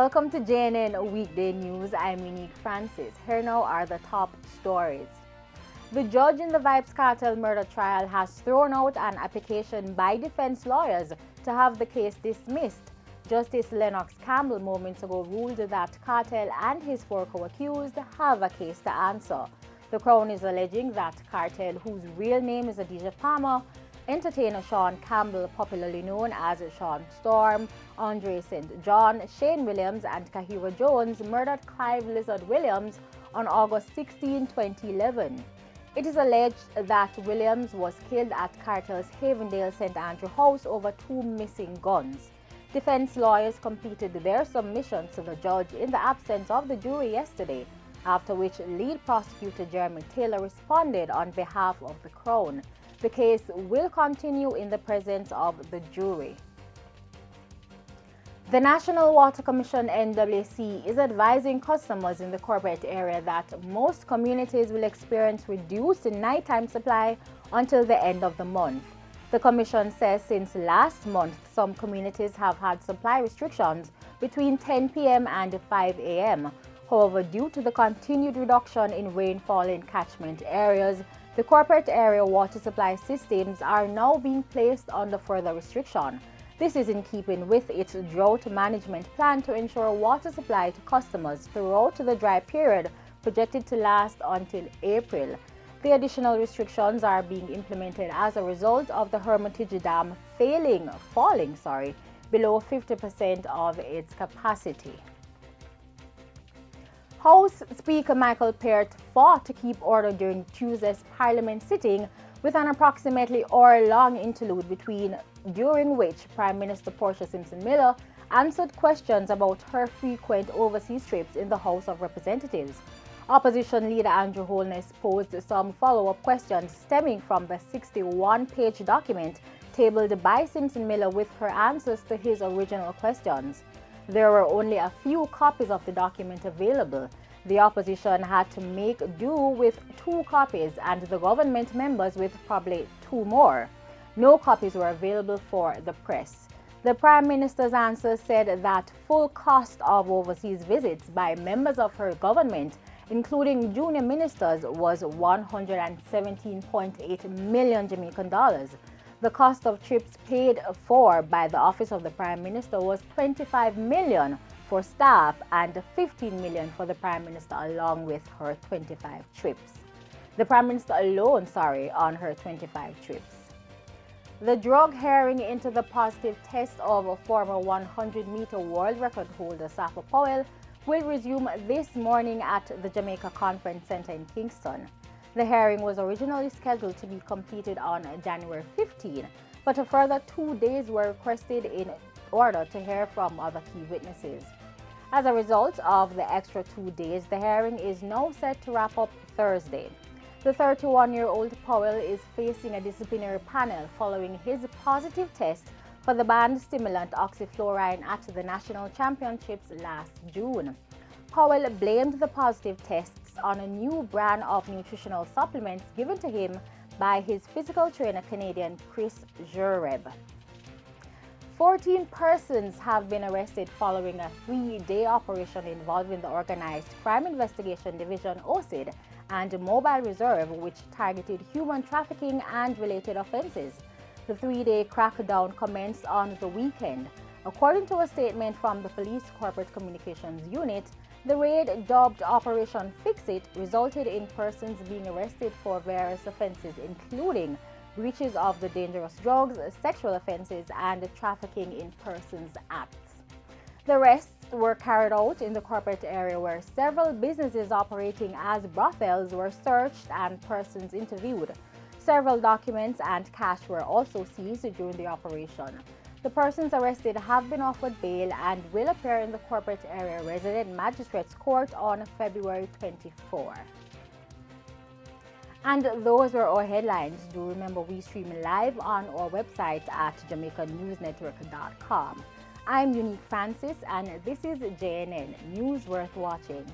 Welcome to JNN Weekday News. I'm Unique Francis. Here now are the top stories. The judge in the Vybz Kartel murder trial has thrown out an application by defense lawyers to have the case dismissed. Justice Lennox Campbell moments ago ruled that Kartel and his four co-accused have a case to answer. The Crown is alleging that Kartel, whose real name is Adidja Palmer, entertainer Sean Campbell, popularly known as Sean Storm, Andre St. John, Shane Williams, and Kahira Jones murdered Clive Lizard Williams on August 16, 2011. It is alleged that Williams was killed at Kartel's Havendale St. Andrew house over two missing guns. Defense lawyers completed their submissions to the judge in the absence of the jury yesterday, after which lead prosecutor Jeremy Taylor responded on behalf of the Crown. The case will continue in the presence of the jury. The National Water Commission (NWC) is advising customers in the corporate area that most communities will experience reduced nighttime supply until the end of the month. The Commission says since last month, some communities have had supply restrictions between 10 p.m. and 5 a.m. However, due to the continued reduction in rainfall in catchment areas, the corporate area water supply systems are now being placed under further restriction. This is in keeping with its drought management plan to ensure water supply to customers throughout the dry period projected to last until April. The additional restrictions are being implemented as a result of the Hermitage Dam falling below 50% of its capacity. House Speaker Michael Peart fought to keep order during Tuesday's Parliament sitting with an approximately hour-long interlude during which Prime Minister Portia Simpson-Miller answered questions about her frequent overseas trips in the House of Representatives. Opposition leader Andrew Holness posed some follow-up questions stemming from the 61-page document tabled by Simpson-Miller with her answers to his original questions. There were only a few copies of the document available. The opposition had to make do with 2 copies and the government members with probably 2 more. No copies were available for the press. The Prime Minister's answer said that full cost of overseas visits by members of her government, including junior ministers, was 117.8 million Jamaican dollars. The cost of trips paid for by the Office of the Prime Minister was 25 million for staff and 15 million for the Prime Minister along with her 25 trips. The Prime Minister alone, on her 25 trips. The drug hearing into the positive test of a former 100-meter world record holder Safa Powell will resume this morning at the Jamaica Conference Center in Kingston. The hearing was originally scheduled to be completed on January 15, but a further 2 days were requested in order to hear from other key witnesses. As a result of the extra 2 days, the hearing is now set to wrap up Thursday. The 31-year-old Powell is facing a disciplinary panel following his positive test for the banned stimulant oxyflorine at the national championships last June. Powell blamed the positive tests on a new brand of nutritional supplements given to him by his physical trainer Canadian Chris Jureb. 14 persons have been arrested following a 3-day operation involving the Organized Crime Investigation Division (OCID) and Mobile Reserve, which targeted human trafficking and related offenses. The 3-day crackdown commenced on the weekend. According to a statement from the Police Corporate Communications Unit, the raid, dubbed Operation Fix-It, resulted in persons being arrested for various offenses, including breaches of the Dangerous Drugs, sexual offenses, and trafficking in persons acts. The arrests were carried out in the corporate area where several businesses operating as brothels were searched and persons interviewed. Several documents and cash were also seized during the operation. The persons arrested have been offered bail and will appear in the corporate area resident magistrates court on February 24. And those were our headlines. Do remember we stream live on our website at JamaicaNewsNetwork.com. I'm Unique Francis and this is JNN News Worth Watching.